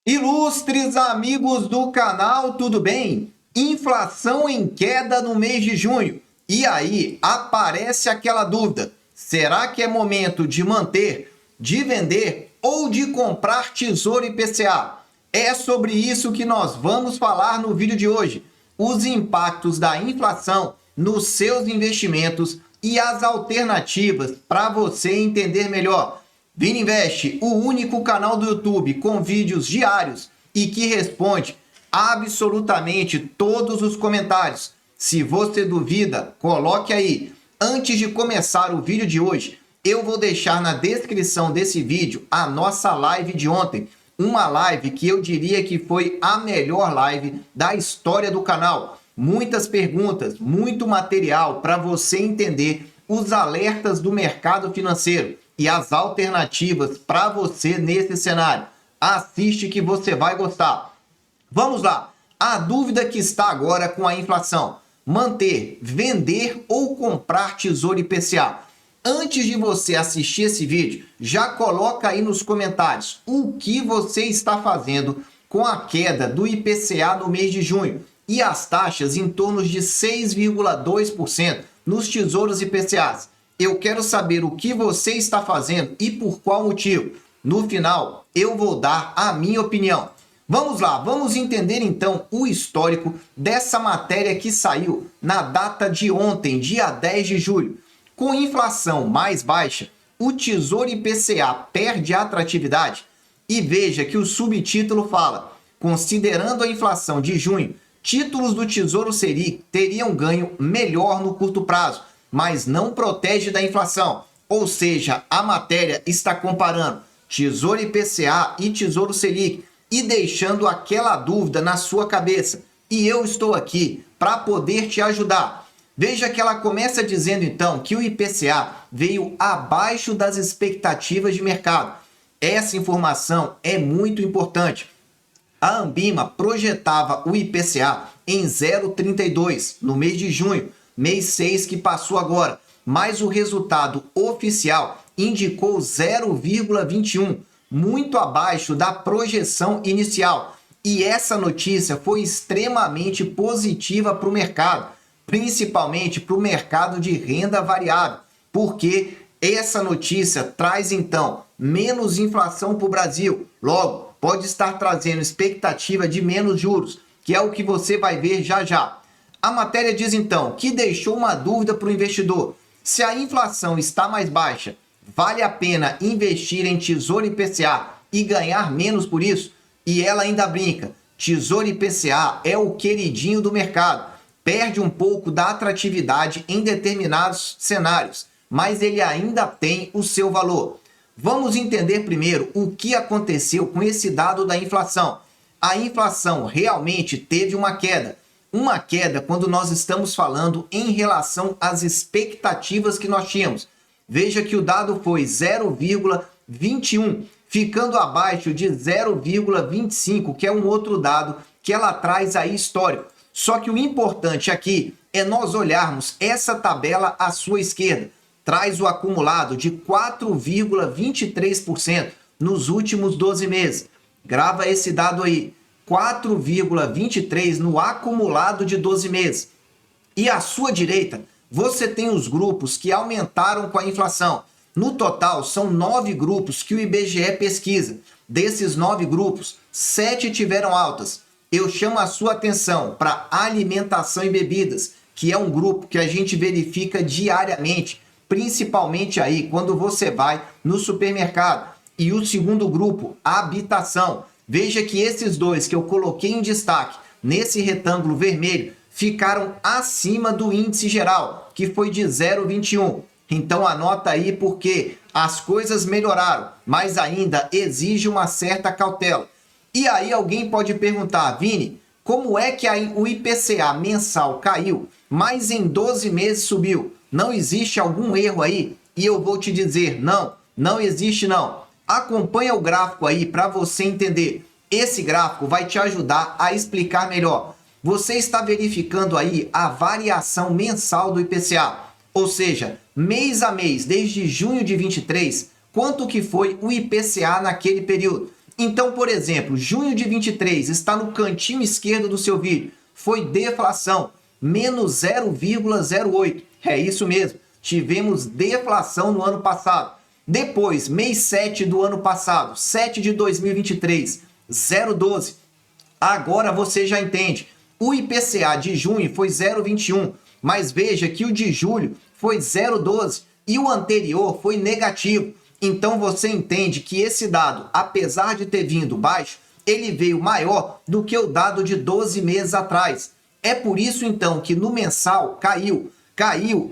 Ilustres amigos do canal, tudo bem? Inflação em queda no mês de junho. E aí aparece aquela dúvida: será que é momento de manter, de vender ou de comprar Tesouro IPCA? É sobre isso que nós vamos falar no vídeo de hoje. Os impactos da inflação nos seus investimentos e as alternativas para você entender melhor. Vini Invest, o único canal do YouTube com vídeos diários e que responde absolutamente todos os comentários. Se você duvida, coloque aí. Antes de começar o vídeo de hoje, eu vou deixar na descrição desse vídeo a nossa live de ontem. Uma live que eu diria que foi a melhor live da história do canal. Muitas perguntas, muito material para você entender os alertas do mercado financeiro e as alternativas para você nesse cenário. Assiste que você vai gostar. Vamos lá. A dúvida que está agora com a inflação: manter, vender ou comprar Tesouro IPCA? Antes de você assistir esse vídeo, já coloca aí nos comentários o que você está fazendo com a queda do IPCA no mês de junho e as taxas em torno de 6,2% nos tesouros IPCAs. Eu quero saber o que você está fazendo e por qual motivo. No final, eu vou dar a minha opinião. Vamos lá, vamos entender então o histórico dessa matéria que saiu na data de ontem, dia 10 de julho. Com inflação mais baixa, o Tesouro IPCA perde atratividade? E veja que o subtítulo fala: considerando a inflação de junho, títulos do Tesouro Selic teriam ganho melhor no curto prazo, mas não protege da inflação. Ou seja, a matéria está comparando Tesouro IPCA e Tesouro Selic e deixando aquela dúvida na sua cabeça. E eu estou aqui para poder te ajudar. Veja que ela começa dizendo então que o IPCA veio abaixo das expectativas de mercado. Essa informação é muito importante. A Anbima projetava o IPCA em 0,32 no mês de junho, mês 6 que passou agora, mas o resultado oficial indicou 0,21, muito abaixo da projeção inicial. E essa notícia foi extremamente positiva para o mercado, principalmente para o mercado de renda variável, porque essa notícia traz então menos inflação para o Brasil. Logo, pode estar trazendo expectativa de menos juros, que é o que você vai ver já já. A matéria diz então que deixou uma dúvida para o investidor: se a inflação está mais baixa, vale a pena investir em Tesouro IPCA e ganhar menos por isso? E ela ainda brinca: Tesouro IPCA é o queridinho do mercado, perde um pouco da atratividade em determinados cenários, mas ele ainda tem o seu valor. Vamos entender primeiro o que aconteceu com esse dado da inflação. A inflação realmente teve uma queda. Uma queda quando nós estamos falando em relação às expectativas que nós tínhamos. Veja que o dado foi 0,21, ficando abaixo de 0,25, que é um outro dado que ela traz aí histórico. Só que o importante aqui é nós olharmos essa tabela à sua esquerda. Traz o acumulado de 4,23% nos últimos 12 meses. Grava esse dado aí: 4,23% no acumulado de 12 meses. E à sua direita, você tem os grupos que aumentaram com a inflação. No total, são 9 grupos que o IBGE pesquisa. Desses 9 grupos, 7 tiveram altas. Eu chamo a sua atenção para alimentação e bebidas, que é um grupo que a gente verifica diariamente, principalmente aí quando você vai no supermercado. E o segundo grupo, habitação. Veja que esses dois que eu coloquei em destaque nesse retângulo vermelho ficaram acima do índice geral, que foi de 0,21. Então anota aí, porque as coisas melhoraram, mas ainda exige uma certa cautela. E aí alguém pode perguntar: Vini, como é que o IPCA mensal caiu, mas em 12 meses subiu? Não existe algum erro aí? E eu vou te dizer: não, não existe não. Acompanha o gráfico aí para você entender. Esse gráfico vai te ajudar a explicar melhor. Você está verificando aí a variação mensal do IPCA, ou seja, mês a mês, desde junho de 23, quanto que foi o IPCA naquele período. Então, por exemplo, junho de 23 está no cantinho esquerdo do seu vídeo. Foi deflação, menos 0,08. É isso mesmo, tivemos deflação no ano passado. Depois, mês 7 do ano passado, 7 de 2023, 0,12. Agora você já entende. O IPCA de junho foi 0,21, mas veja que o de julho foi 0,12 e o anterior foi negativo. Então você entende que esse dado, apesar de ter vindo baixo, ele veio maior do que o dado de 12 meses atrás. É por isso então que no mensal caiu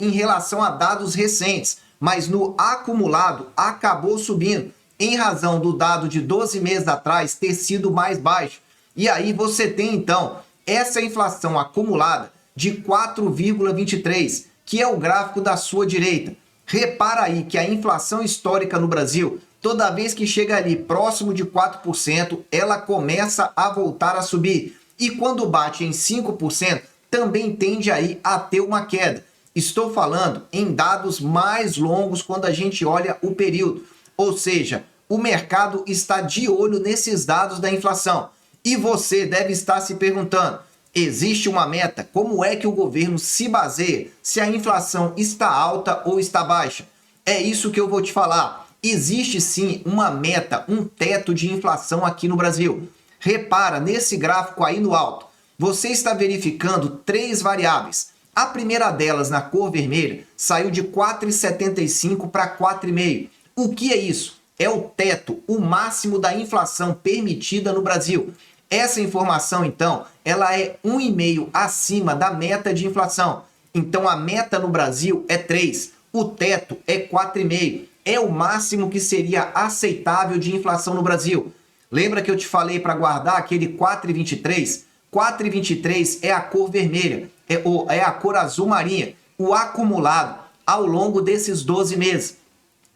em relação a dados recentes, mas no acumulado acabou subindo, em razão do dado de 12 meses atrás ter sido mais baixo. E aí você tem então essa inflação acumulada de 4,23, que é o gráfico da sua direita. Repara aí que a inflação histórica no Brasil, toda vez que chega ali próximo de 4%, ela começa a voltar a subir. E quando bate em 5%, também tende aí a ter uma queda. Estou falando em dados mais longos quando a gente olha o período. Ou seja, o mercado está de olho nesses dados da inflação. E você deve estar se perguntando, existe uma meta? Como é que o governo se baseia se a inflação está alta ou está baixa? É isso que eu vou te falar. Existe sim uma meta, um teto de inflação aqui no Brasil. Repara nesse gráfico aí no alto. Você está verificando 3 variáveis. A primeira delas, na cor vermelha, saiu de 4,75 para 4,5. O que é isso? É o teto, o máximo da inflação permitida no Brasil. Essa informação, então, ela é 1,5 acima da meta de inflação. Então, a meta no Brasil é 3, o teto é 4,5. É o máximo que seria aceitável de inflação no Brasil. Lembra que eu te falei para guardar aquele 4,23? 4,23 é a cor vermelha, é a cor azul marinha, o acumulado ao longo desses 12 meses.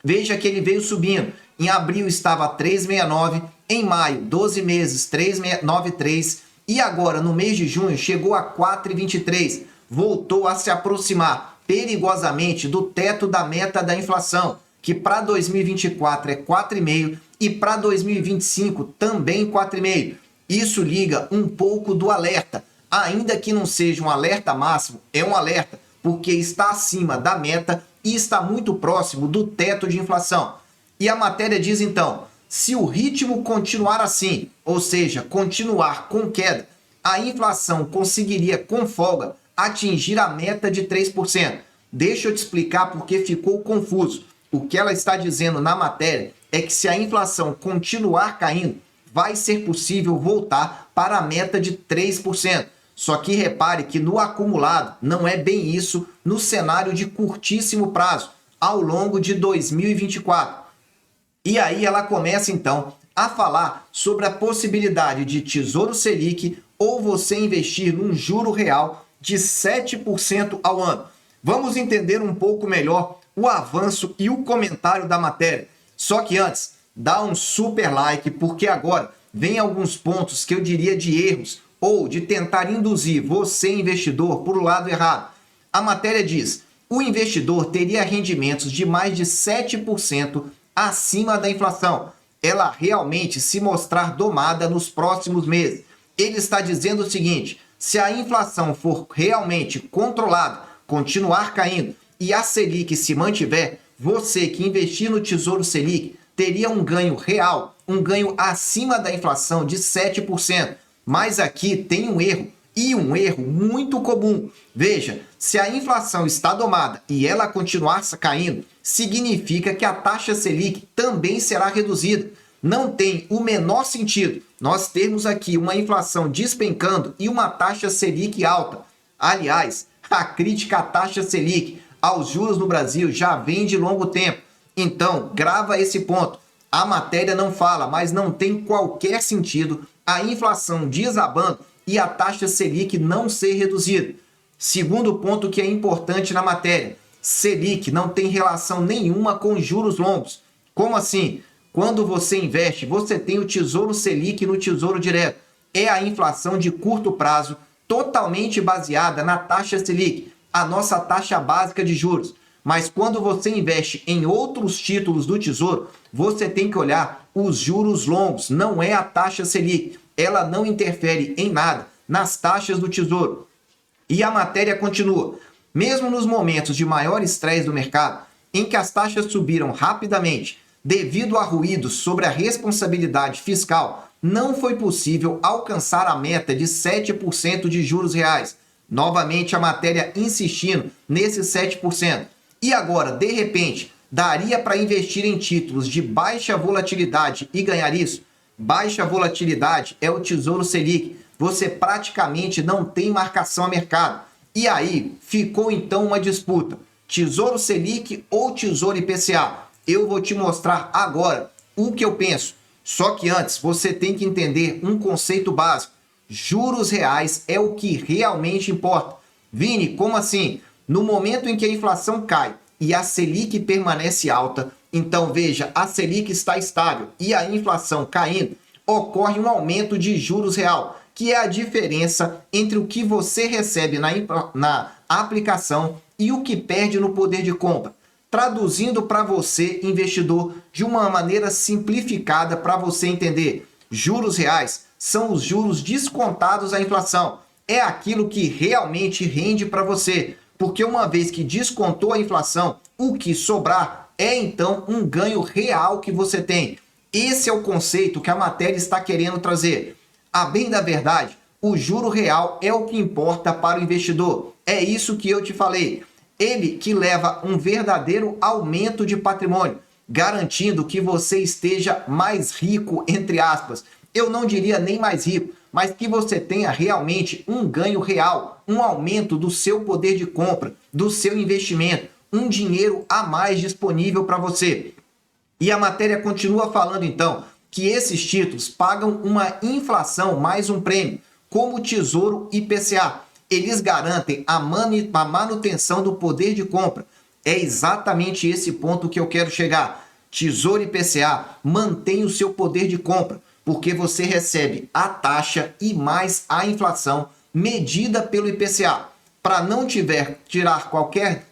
Veja que ele veio subindo. Em abril estava 3,69, em maio, 12 meses, 3,93 e agora no mês de junho chegou a 4,23. Voltou a se aproximar perigosamente do teto da meta da inflação, que para 2024 é 4,5 e para 2025 também 4,5. Isso liga um pouco do alerta. Ainda que não seja um alerta máximo, é um alerta, porque está acima da meta e está muito próximo do teto de inflação. E a matéria diz então, se o ritmo continuar assim, ou seja, continuar com queda, a inflação conseguiria com folga atingir a meta de 3%. Deixa eu te explicar porque ficou confuso. O que ela está dizendo na matéria é que se a inflação continuar caindo, vai ser possível voltar para a meta de 3%. Só que repare que no acumulado não é bem isso no cenário de curtíssimo prazo, ao longo de 2024. E aí ela começa então a falar sobre a possibilidade de Tesouro Selic ou você investir num juro real de 7% ao ano. Vamos entender um pouco melhor o avanço e o comentário da matéria. Só que antes, dá um super like, porque agora vem alguns pontos que eu diria de erros ou de tentar induzir você, investidor, para o lado errado. A matéria diz, o investidor teria rendimentos de mais de 7% acima da inflação. Ela realmente se mostrar domada nos próximos meses. Ele está dizendo o seguinte, se a inflação for realmente controlada, continuar caindo e a Selic se mantiver, você que investir no Tesouro Selic teria um ganho real, um ganho acima da inflação de 7%. Mas aqui tem um erro, e um erro muito comum. Veja, se a inflação está domada e ela continuar caindo, significa que a taxa Selic também será reduzida. Não tem o menor sentido nós termos aqui uma inflação despencando e uma taxa Selic alta. Aliás, a crítica à taxa Selic, aos juros no Brasil, já vem de longo tempo. Então, grava esse ponto. A matéria não fala, mas não tem qualquer sentido a inflação desabando e a taxa Selic não ser reduzida. Segundo ponto que é importante na matéria, Selic não tem relação nenhuma com juros longos. Como assim? Quando você investe, você tem o Tesouro Selic no Tesouro Direto. É a inflação de curto prazo, totalmente baseada na taxa Selic, a nossa taxa básica de juros. Mas quando você investe em outros títulos do Tesouro, você tem que olhar os juros longos, não é a taxa Selic. Ela não interfere em nada nas taxas do Tesouro. E a matéria continua. Mesmo nos momentos de maior estresse do mercado, em que as taxas subiram rapidamente devido a ruídos sobre a responsabilidade fiscal, não foi possível alcançar a meta de 7% de juros reais. Novamente a matéria insistindo nesses 7%. E agora, de repente, daria para investir em títulos de baixa volatilidade e ganhar isso? Baixa volatilidade é o Tesouro Selic. Você praticamente não tem marcação a mercado. E aí ficou então uma disputa. Tesouro Selic ou Tesouro IPCA? Eu vou te mostrar agora o que eu penso. Só que antes você tem que entender um conceito básico. Juros reais é o que realmente importa. Vini, como assim? No momento em que a inflação cai e a Selic permanece alta, então veja, a Selic está estável e a inflação caindo, ocorre um aumento de juros real, que é a diferença entre o que você recebe na aplicação e o que perde no poder de compra. Traduzindo para você, investidor, de uma maneira simplificada para você entender, juros reais são os juros descontados à inflação. É aquilo que realmente rende para você, porque uma vez que descontou a inflação, o que sobrar é então um ganho real que você tem. Esse é o conceito que a matéria está querendo trazer. A bem da verdade, o juro real é o que importa para o investidor. É isso que eu te falei. Ele que leva um verdadeiro aumento de patrimônio, garantindo que você esteja mais rico, entre aspas. Eu não diria nem mais rico, mas que você tenha realmente um ganho real, um aumento do seu poder de compra, do seu investimento, um dinheiro a mais disponível para você. E a matéria continua falando então que esses títulos pagam uma inflação mais um prêmio, como o Tesouro IPCA. Eles garantem a manutenção do poder de compra. É exatamente esse ponto que eu quero chegar. Tesouro IPCA mantém o seu poder de compra, porque você recebe a taxa e mais a inflação medida pelo IPCA. Para não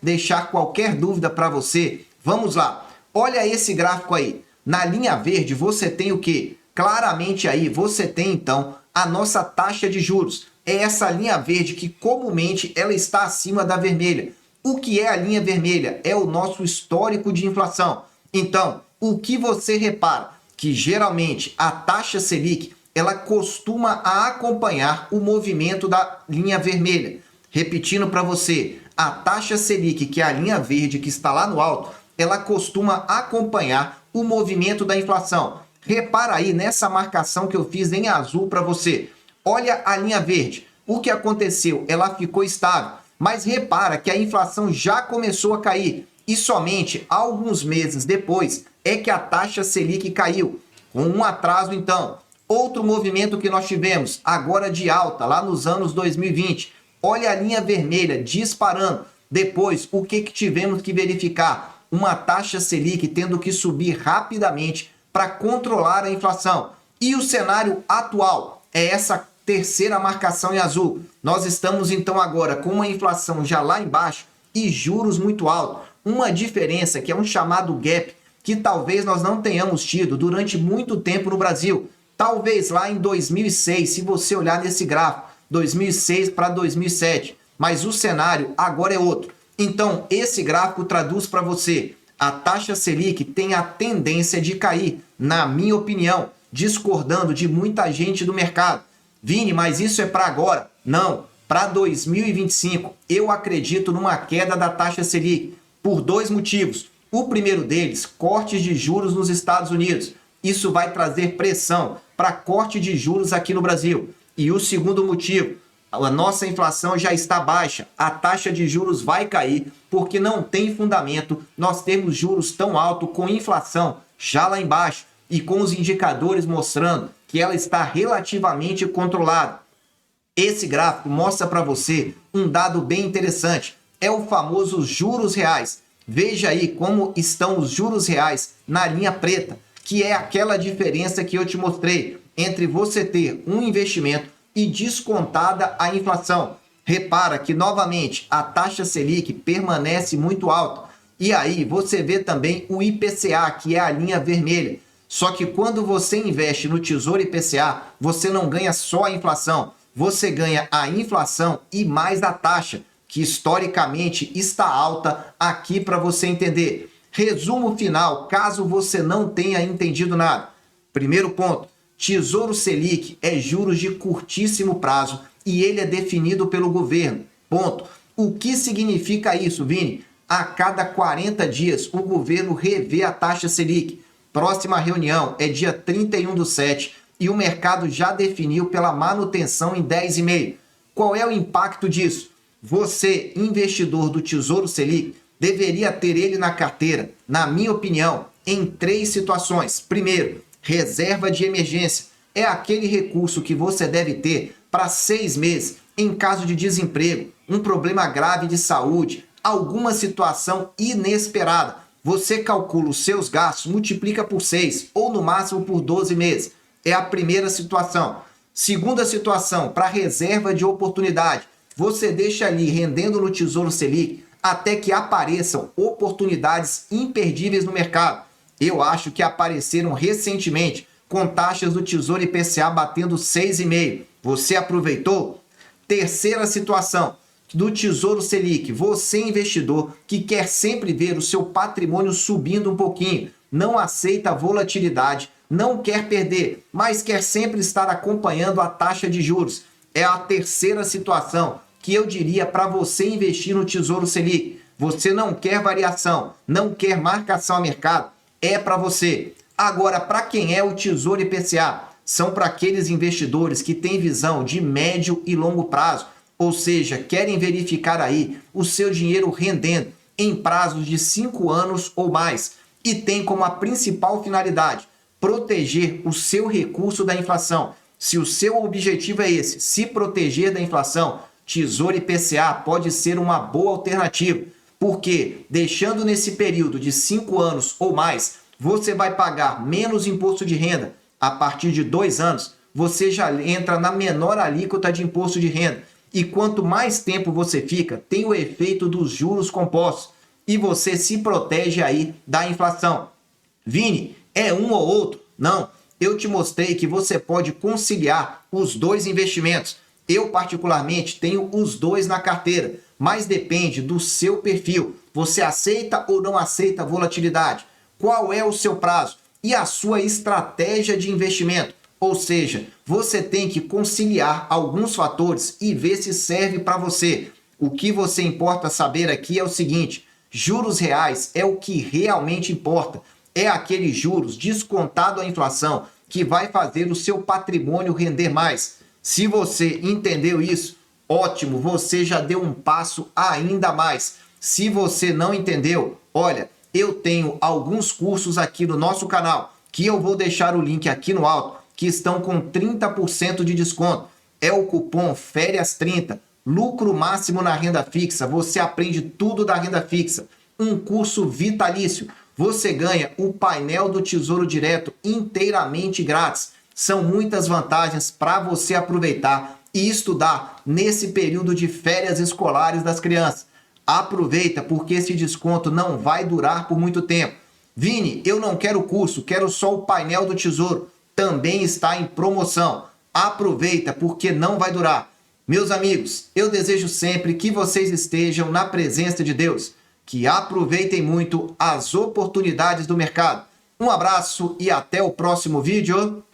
deixar qualquer dúvida para você, vamos lá. Olha esse gráfico aí. Na linha verde você tem o quê? Claramente aí você tem então a nossa taxa de juros. É essa linha verde que comumente ela está acima da vermelha. O que é a linha vermelha? É o nosso histórico de inflação. Então, o que você repara? Que geralmente a taxa Selic ela costuma acompanhar o movimento da linha vermelha. Repetindo para você, a taxa Selic, que é a linha verde que está lá no alto, ela costuma acompanhar o movimento da inflação. Repara aí nessa marcação que eu fiz em azul para você. Olha a linha verde. O que aconteceu? Ela ficou estável. Mas repara que a inflação já começou a cair. E somente alguns meses depois é que a taxa Selic caiu. Com um atraso, então. Outro movimento que nós tivemos, agora de alta, lá nos anos 2020. Olha a linha vermelha disparando. Depois, o que tivemos que verificar? Uma taxa Selic tendo que subir rapidamente para controlar a inflação. E o cenário atual é essa terceira marcação em azul. Nós estamos então agora com uma inflação já lá embaixo e juros muito altos. Uma diferença que é um chamado gap que talvez nós não tenhamos tido durante muito tempo no Brasil. Talvez lá em 2006, se você olhar nesse gráfico, 2006 para 2007. Mas o cenário agora é outro. Então, esse gráfico traduz para você. A taxa Selic tem a tendência de cair, na minha opinião, discordando de muita gente do mercado. Vini, mas isso é para agora? Não, para 2025. Eu acredito numa queda da taxa Selic por dois motivos. O primeiro deles, cortes de juros nos Estados Unidos. Isso vai trazer pressão para corte de juros aqui no Brasil. E o segundo motivo, a nossa inflação já está baixa, a taxa de juros vai cair, porque não tem fundamento nós termos juros tão altos com inflação já lá embaixo e com os indicadores mostrando que ela está relativamente controlada. Esse gráfico mostra para você um dado bem interessante, é o famoso juros reais. Veja aí como estão os juros reais na linha preta, que é aquela diferença que eu te mostrei entre você ter um investimento e descontada a inflação. Repara que, novamente, a taxa Selic permanece muito alta E aí você vê também o IPCA, que é a linha vermelha. Só que quando você investe no Tesouro IPCA, você não ganha só a inflação, você ganha a inflação e mais a taxa, que historicamente está alta aqui para você entender. Resumo final, caso você não tenha entendido nada. Primeiro ponto, Tesouro Selic é juros de curtíssimo prazo e ele é definido pelo governo. Ponto. O que significa isso, Vini? A cada 40 dias o governo revê a taxa Selic. Próxima reunião é dia 31/7 e o mercado já definiu pela manutenção em 10,5. Qual é o impacto disso? Você, investidor do Tesouro Selic, deveria ter ele na carteira, na minha opinião, em 3 situações. Primeiro, reserva de emergência. É aquele recurso que você deve ter para 6 meses, em caso de desemprego, um problema grave de saúde, alguma situação inesperada. Você calcula os seus gastos, multiplica por 6 ou no máximo por 12 meses. É a primeira situação. Segunda situação, para reserva de oportunidade. Você deixa ali rendendo no Tesouro Selic até que apareçam oportunidades imperdíveis no mercado. Eu acho que apareceram recentemente com taxas do Tesouro IPCA batendo 6,5. Você aproveitou? Terceira situação, do Tesouro Selic, você investidor que quer sempre ver o seu patrimônio subindo um pouquinho, não aceita volatilidade, não quer perder, mas quer sempre estar acompanhando a taxa de juros. É a terceira situação que eu diria para você investir no Tesouro Selic. Você não quer variação, não quer marcação a mercado, é para você. Agora, para quem é o Tesouro IPCA? São para aqueles investidores que têm visão de médio e longo prazo, ou seja, querem verificar aí o seu dinheiro rendendo em prazos de 5 anos ou mais e tem como a principal finalidade proteger o seu recurso da inflação. Se o seu objetivo é esse, se proteger da inflação, Tesouro IPCA pode ser uma boa alternativa, porque deixando nesse período de 5 anos ou mais, você vai pagar menos imposto de renda. A partir de 2 anos, você já entra na menor alíquota de imposto de renda. E quanto mais tempo você fica, tem o efeito dos juros compostos. E você se protege aí da inflação. Vini, é um ou outro? Não. Eu te mostrei que você pode conciliar os dois investimentos. Eu, particularmente, tenho os dois na carteira, mas depende do seu perfil. Você aceita ou não aceita volatilidade? Qual é o seu prazo? E a sua estratégia de investimento? Ou seja, você tem que conciliar alguns fatores e ver se serve para você. O que você importa saber aqui é o seguinte: juros reais é o que realmente importa. É aquele juros descontado a inflação que vai fazer o seu patrimônio render mais. Se você entendeu isso, ótimo, você já deu um passo ainda mais. Se você não entendeu, olha, eu tenho alguns cursos aqui no nosso canal, que eu vou deixar o link aqui no alto, que estão com 30% de desconto. É o cupom FÉRIAS30, lucro máximo na renda fixa. Você aprende tudo da renda fixa. Um curso vitalício. Você ganha o painel do Tesouro Direto inteiramente grátis. São muitas vantagens para você aproveitar e estudar nesse período de férias escolares das crianças. Aproveita, porque esse desconto não vai durar por muito tempo. Vini, eu não quero o curso, quero só o painel do Tesouro. Também está em promoção. Aproveita, porque não vai durar. Meus amigos, eu desejo sempre que vocês estejam na presença de Deus, que aproveitem muito as oportunidades do mercado. Um abraço e até o próximo vídeo.